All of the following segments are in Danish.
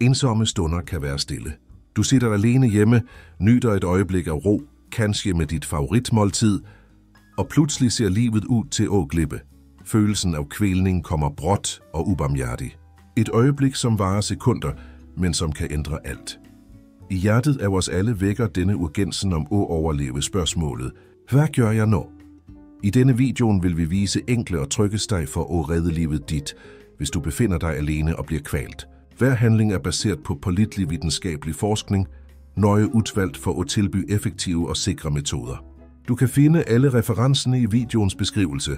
Ensomme stunder kan være stille. Du sitter alene hjemme, nyder et øjeblik af ro, kanskje med dit favoritmåltid, og pludselig ser livet ud til at glippe. Følelsen af kvælning kommer bråt og ubarmhjertig. Et øjeblik, som varer sekunder, men som kan ændre alt. I hjertet af os alle vækker denne urgensen om at overleve spørgsmålet: hvad gør jeg nu? I denne videoen vil vi vise enkle og trygge steg for at redde livet dit, hvis du befinder dig alene og bliver kvalt. Hver handling er baseret på pålidelig videnskabelig forskning, nøje udvalgt for at tilbyde effektive og sikre metoder. Du kan finde alle referencerne i videoens beskrivelse,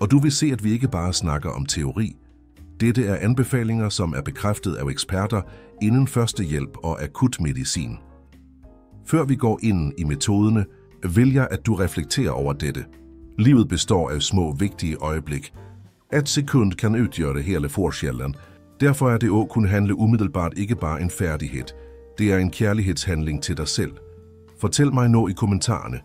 og du vil se, at vi ikke bare snakker om teori. Dette er anbefalinger, som er bekræftet af eksperter inden førstehjælp og akutmedicin. Før vi går ind i metoderne, vil jeg, at du reflekterer over dette. Livet består af små, vigtige øjeblik. Et sekund kan udgøre hele forskellen. Derfor er det at kunne handle umiddelbart ikke bare en færdighed. Det er en kærlighedshandling til dig selv. Fortæl mig nu i kommentarerne.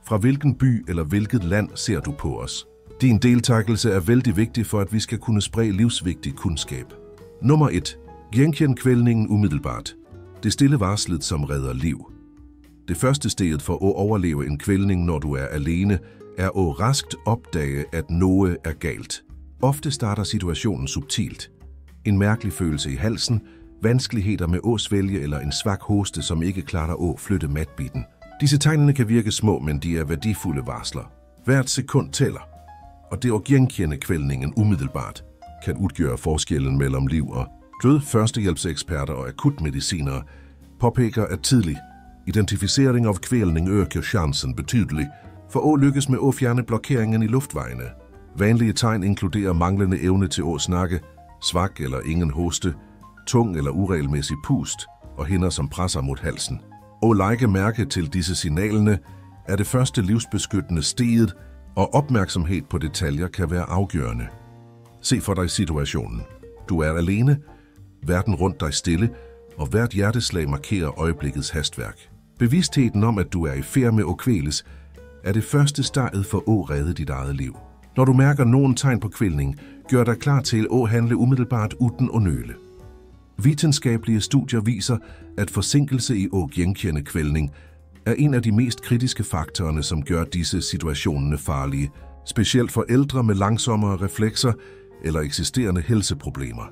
Fra hvilken by eller hvilket land ser du på os? Din deltagelse er vældig vigtig for, at vi skal kunne sprede livsvigtig kundskab. Nummer 1. Genkend kvælningen umiddelbart. Det stille varslet, som redder liv. Det første sted for at overleve en kvælning, når du er alene, er at raskt opdage, at noget er galt. Ofte starter situationen subtilt. En mærkelig følelse i halsen, vanskeligheder med at svælge eller en svag hoste, som ikke klarer at flytte matbiten. Disse tegnene kan virke små, men de er værdifulde varsler. Hvert sekund tæller, og det at genkende kvælningen umiddelbart kan udgøre forskellen mellem liv og død. Førstehjælpseksperter og akutmedicinere påpeger, at tidlig identificering af kvælning øger chancen betydeligt for at lykkes med at fjerne blokeringen i luftvejene. Vanlige tegn inkluderer manglende evne til at snakke, svag eller ingen hoste, tung eller uregelmæssig pust og hænder, som presser mod halsen. Og lægge mærke til disse signalerne er det første livsbeskyttende sted, og opmærksomhed på detaljer kan være afgørende. Se for dig situationen. Du er alene, verden rundt dig stille, og hvert hjerteslag markerer øjeblikkets hastværk. Bevidstheden om, at du er i færd med at kvæles, er det første stadie for at redde dit eget liv. Når du mærker nogen tegn på kvælning, gør dig klar til at handle umiddelbart uden at nøle. Videnskabelige studier viser, at forsinkelse i at genkende kvælning er en af de mest kritiske faktorer, som gør disse situationer farlige, specielt for ældre med langsommere reflekser eller eksisterende helseproblemer.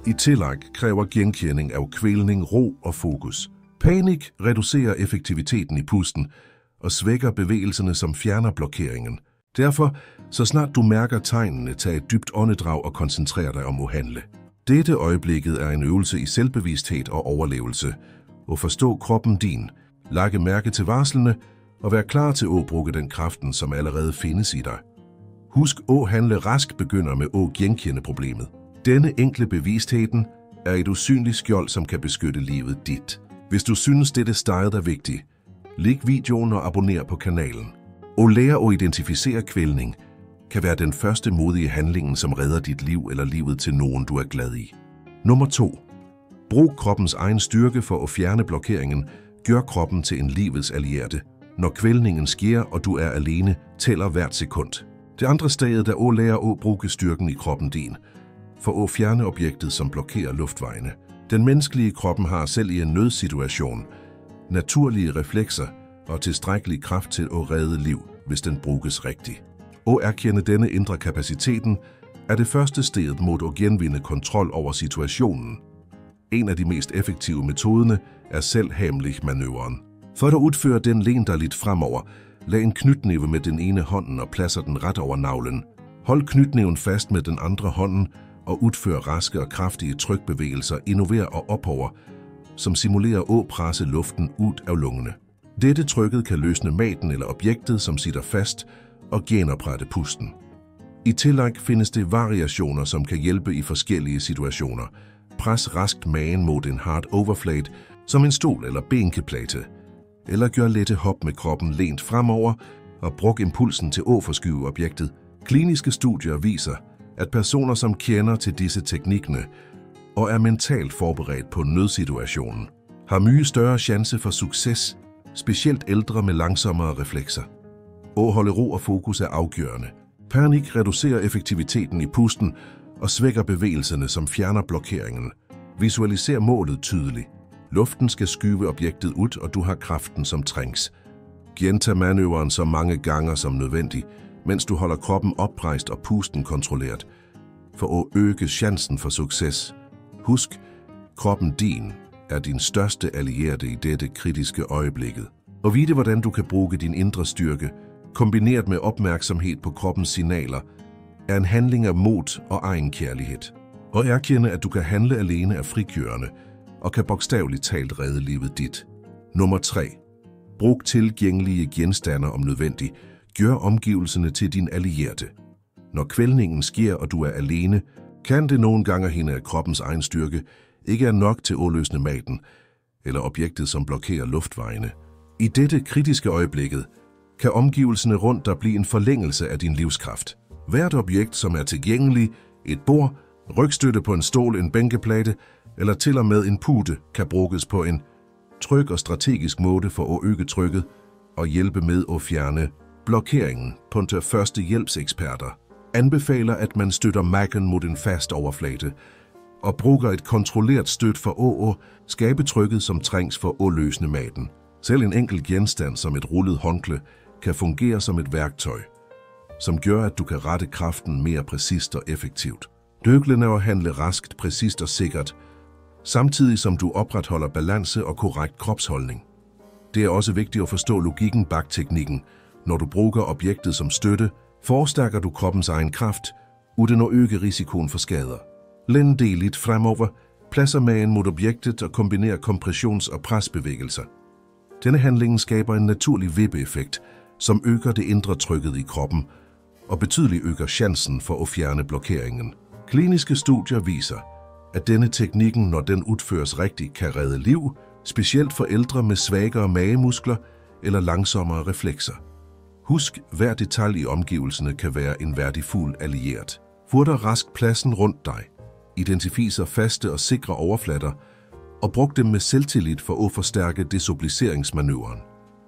I tillæg kræver genkending af kvælning ro og fokus. Panik reducerer effektiviteten i pusten og svækker bevægelserne, som fjerner blokeringen. Derfor, så snart du mærker tegnene, tag et dybt åndedrag og koncentrer dig om at handle. Dette øjeblikket er en øvelse i selvbevidsthed og overlevelse. Og forstå kroppen din, lægge mærke til varslene og vær klar til at bruge den kraften, som allerede findes i dig. Husk at handle rask begynder med at genkende problemet. Denne enkle bevidstheden er et usynligt skjold, som kan beskytte livet dit. Hvis du synes, dette steg er vigtigt, lik videoen og abonner på kanalen. Og lære at identificere kvælning kan være den første modige handling, som redder dit liv eller livet til nogen, du er glad i. Nummer 2. Brug kroppens egen styrke for at fjerne blokeringen. Gør kroppen til en livets allierte. Når kvælningen sker, og du er alene, tæller hvert sekund. Det andre sted er at lære at bruge styrken i kroppen din, for at fjerne objektet, som blokerer luftvejene. Den menneskelige kroppen har selv i en nødsituation naturlige reflekser og tilstrækkelig kraft til at redde liv, hvis den bruges rigtigt. At erkende denne indre kapaciteten er det første sted mod at genvinde kontrol over situationen. En af de mest effektive metoderne er selvhemlich-manøvren. For at udføre den, læn dig lidt fremover. Lag en knytnæve med den ene hånden og pladser den ret over navlen. Hold knytnæven fast med den andre hånden og udfør raske og kraftige trykbevægelser indover og opover, som simulerer at presse luften ud af lungene. Dette trykket kan løsne maten eller objektet, som sitter fast, og genoprette pusten. I tillæg findes det variationer, som kan hjælpe i forskellige situationer. Pres raskt magen mod en hard overflade, som en stol eller bænkeplate, eller gør lette hop med kroppen lænt fremover og brug impulsen til at forskyve objektet. Kliniske studier viser, at personer, som kender til disse teknikkerne og er mentalt forberedt på nødsituationen, har mye større chance for succes, specielt ældre med langsommere reflekser. At holde ro og fokus er afgørende. Panik reducerer effektiviteten i pusten og svækker bevægelserne, som fjerner blokeringen. Visualiser målet tydeligt. Luften skal skyve objektet ud, og du har kraften som trængs. Gentag manøvren så mange gange som nødvendigt, mens du holder kroppen oprejst og pusten kontrolleret, for at øge chancen for succes. Husk, kroppen din er din største allierede i dette kritiske øjeblikket. Og vide, hvordan du kan bruge din indre styrke, kombineret med opmærksomhed på kroppens signaler, er en handling af mod og egenkærlighed. Og erkende, at du kan handle alene af frikørende, og kan bogstaveligt talt redde livet dit. Nummer 3. Brug tilgængelige genstande om nødvendigt. Gør omgivelserne til din allierede. Når kvælningen sker, og du er alene, kan det nogle gange hænde, at kroppens egen styrke ikke er nok til at løsne maten, eller objektet, som blokerer luftvejene. I dette kritiske øjeblikket kan omgivelserne rundt dig blive en forlængelse af din livskraft. Hvert objekt, som er tilgængelig, et bord, rygstøtte på en stol, en bænkeplade eller til og med en pute, kan bruges på en tryg og strategisk måde for at øge trykket og hjælpe med at fjerne blokeringen. Førstehjælpseksperter anbefaler, at man støtter magen mod en fast overflade og bruger et kontrolleret støt for at skabe trykket, som trængs for at løsne maten. Selv en enkelt genstand som et rullet håndklæde kan fungere som et værktøj, som gør, at du kan rette kraften mere præcist og effektivt. Nøglen er at handle raskt, præcist og sikkert, samtidig som du opretholder balance og korrekt kropsholdning. Det er også vigtigt at forstå logikken bag teknikken. Når du bruger objektet som støtte, forstærker du kroppens egen kraft, uden at øge risikoen for skader. Læn lidt fremover, pladser magen mod objektet og kombiner kompressions- og presbevægelser. Denne handling skaber en naturlig vippeeffekt, som øger det indre trykket i kroppen og betydeligt øger chancen for at fjerne blokeringen. Kliniske studier viser, at denne teknikken, når den udføres rigtigt, kan redde liv, specielt for ældre med svagere magemuskler eller langsommere reflekser. Husk, hver detalje i omgivelserne kan være en værdifuld allieret. Få dig rask pladsen rundt dig. Identificer faste og sikre overflader og brug dem med selvtillid for at forstærke desobliseringsmanøvren.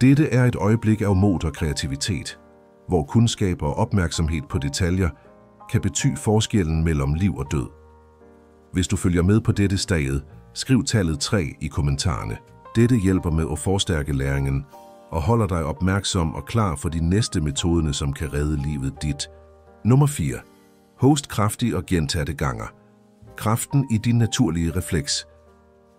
Dette er et øjeblik af mod og kreativitet, hvor kundskab og opmærksomhed på detaljer kan betyde forskellen mellem liv og død. Hvis du følger med på dette stadie, skriv tallet 3 i kommentarerne. Dette hjælper med at forstærke læringen og holder dig opmærksom og klar for de næste metoderne, som kan redde livet dit. Nummer 4. Host kraftigt og gentagte ganger. Kraften i din naturlige refleks.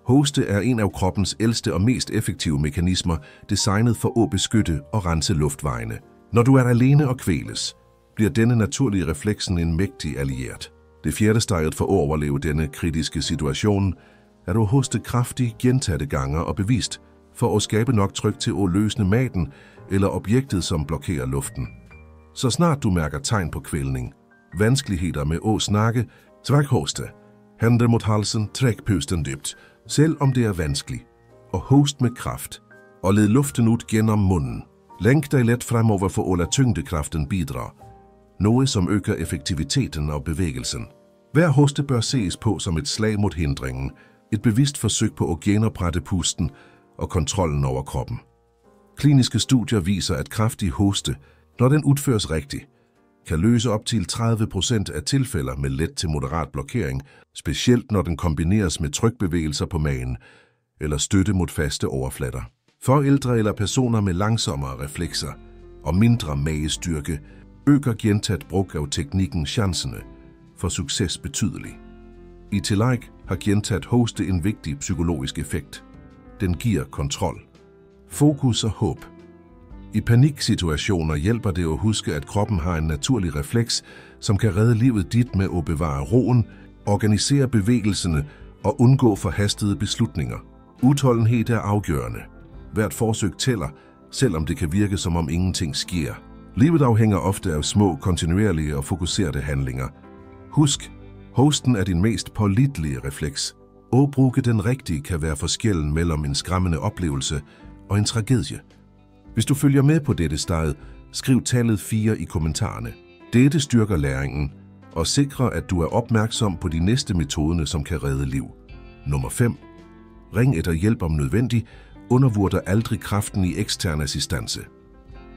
Hoste er en af kroppens ældste og mest effektive mekanismer, designet for at beskytte og rense luftvejene. Når du er alene og kvæles, bliver denne naturlige refleksen en mægtig allieret. Det fjerde stadiet for at overleve denne kritiske situation er at hoste kraftigt gentagte gange og bevidst for at skabe nok tryk til at løsne maten eller objektet, som blokerer luften. Så snart du mærker tegn på kvælning, vanskeligheder med at snakke, træk hoste, hænder mod halsen, træk pusten dybt, selv om det er vanskeligt, og host med kraft, og led luften ud gennem munden. Lænk dig let fremover for at lade tyngdekraften bidrage, noget som øger effektiviteten og bevægelsen. Hver hoste bør ses på som et slag mod hindringen, et bevidst forsøg på at genoprette pusten og kontrollen over kroppen. Kliniske studier viser, at kraftig hoste, når den udføres rigtigt, kan løse op til 30% af tilfælde med let til moderat blokering, specielt når den kombineres med trykbevægelser på magen eller støtte mod faste overflader. For ældre eller personer med langsommere reflekser og mindre magestyrke øger gentaget brug af teknikken chancerne for succes betydeligt. I tillæg har gentaget hoste en vigtig psykologisk effekt. Den giver kontrol, fokus og håb. I paniksituationer hjælper det at huske, at kroppen har en naturlig refleks, som kan redde livet dit med at bevare roen, organisere bevægelserne og undgå forhastede beslutninger. Udholdenhed er afgørende. Hvert forsøg tæller, selvom det kan virke som om ingenting sker. Livet afhænger ofte af små, kontinuerlige og fokuserede handlinger. Husk, hosten er din mest pålidelige refleks. At bruge den rigtige kan være forskellen mellem en skræmmende oplevelse og en tragedie. Hvis du følger med på dette stadie, skriv tallet 4 i kommentarerne. Dette styrker læringen og sikrer, at du er opmærksom på de næste metoderne, som kan redde liv. Nummer 5. Ring efter hjælp om nødvendigt. Undervurder aldrig kraften i ekstern assistance.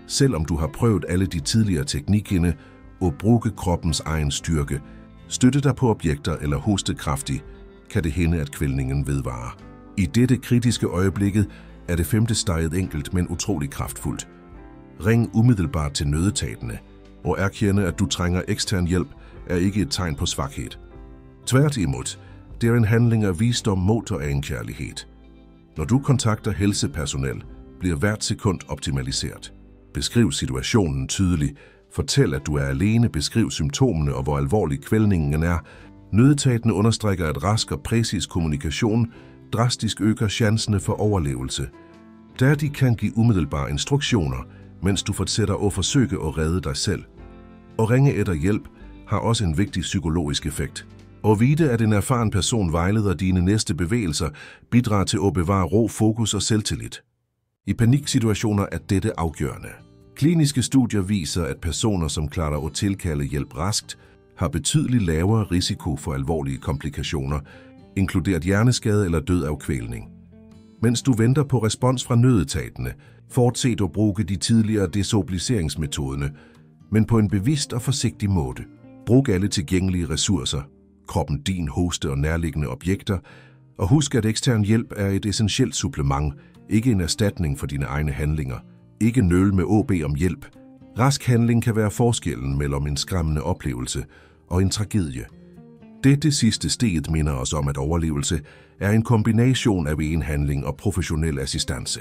Selvom du har prøvet alle de tidligere teknikkerne og bruge kroppens egen styrke, støtte dig på objekter eller hoste kraftigt, kan det hænde, at kvælningen vedvarer. I dette kritiske øjeblikket er det 5. stadiet enkelt, men utrolig kraftfuldt. Ring umiddelbart til nødetatene, og erkende, at du trænger ekstern hjælp, er ikke et tegn på svaghed. Tværtimod, det er en handling af visdom, mod og egenkærlighed. Når du kontakter helsepersonel, bliver hvert sekund optimaliseret. Beskriv situationen tydeligt. Fortæl, at du er alene. Beskriv symptomerne og hvor alvorlig kvælningen er. Nødetatene understreger, at rask og præcis kommunikation drastisk øger chancerne for overlevelse, da de kan give umiddelbare instruktioner, mens du fortsætter at forsøge at redde dig selv. Og ringe efter hjælp har også en vigtig psykologisk effekt. Og vide, at en erfaren person vejleder dine næste bevægelser, bidrager til at bevare ro, fokus og selvtillid. I paniksituationer er dette afgørende. Kliniske studier viser, at personer, som klarer at tilkalde hjælp raskt, har betydeligt lavere risiko for alvorlige komplikationer, inkluderet hjerneskade eller død af kvælning. Mens du venter på respons fra nødetatene, fortsæt at bruge de tidligere desobiliseringsmetoderne, men på en bevidst og forsigtig måde. Brug alle tilgængelige ressourcer, kroppen, din hoste og nærliggende objekter, og husk, at ekstern hjælp er et essentielt supplement, ikke en erstatning for dine egne handlinger. Ikke nøl med at bede om hjælp. Rask handling kan være forskellen mellem en skræmmende oplevelse og en tragedie. Dette sidste steg minder os om, at overlevelse er en kombination af egenhandling og professionel assistance.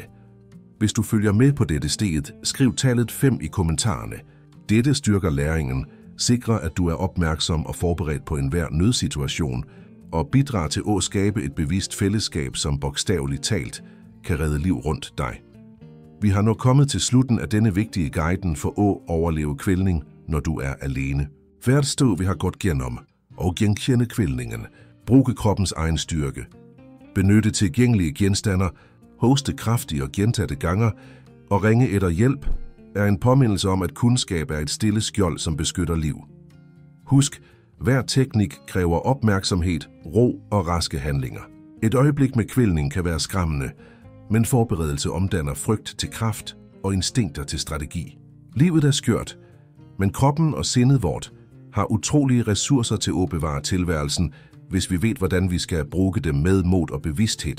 Hvis du følger med på dette steg, skriv tallet 5 i kommentarerne. Dette styrker læringen, sikrer, at du er opmærksom og forberedt på enhver nødsituation, og bidrager til at skabe et bevidst fællesskab, som bogstaveligt talt kan redde liv rundt dig. Vi har nu kommet til slutten af denne vigtige guiden for at overleve kvælning, når du er alene. Hvert støv vi har gået gennem, og genkende kvælningen, bruge kroppens egen styrke, benytte tilgængelige genstander, hoste kraftige og gentatte ganger, og ringe efter hjælp, er en påmindelse om, at kundskab er et stille skjold, som beskytter liv. Husk, hver teknik kræver opmærksomhed, ro og raske handlinger. Et øjeblik med kvælning kan være skræmmende, men forberedelse omdanner frygt til kraft og instinkter til strategi. Livet er skørt, men kroppen og sindet vort har utrolige ressourcer til at bevare tilværelsen, hvis vi ved, hvordan vi skal bruge dem med mod og bevidsthed.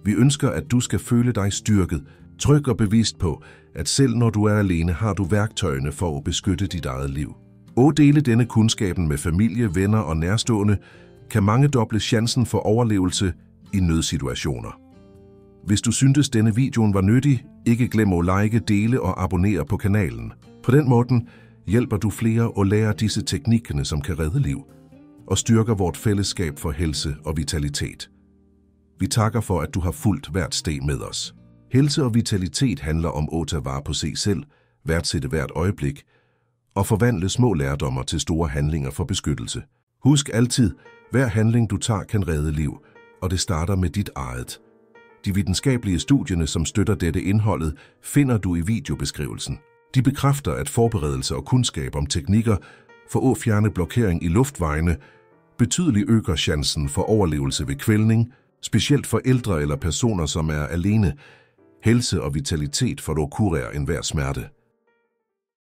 Vi ønsker, at du skal føle dig styrket, tryg og bevidst på, at selv når du er alene, har du værktøjerne for at beskytte dit eget liv. Og dele denne kundskaben med familie, venner og nærstående kan mangedoble chancen for overlevelse i nødsituationer. Hvis du syntes, denne videoen var nyttig, ikke glem at like, dele og abonnere på kanalen. På den måde hjælper du flere at lære disse teknikkerne, som kan redde liv, og styrker vort fællesskab for helse og vitalitet. Vi takker for, at du har fulgt hvert steg med os. Helse og vitalitet handler om at tage vare på sig selv, værdsætte hvert øjeblik og forvandle små lærdommer til store handlinger for beskyttelse. Husk altid, hver handling du tager kan redde liv, og det starter med dit eget. De videnskabelige studierne, som støtter dette indholdet, finder du i videobeskrivelsen. De bekræfter, at forberedelse og kundskab om teknikker for at fjerne blokering i luftvejene betydeligt øger chancen for overlevelse ved kvælning, specielt for ældre eller personer, som er alene. Helse og vitalitet for at kurere enhver smerte.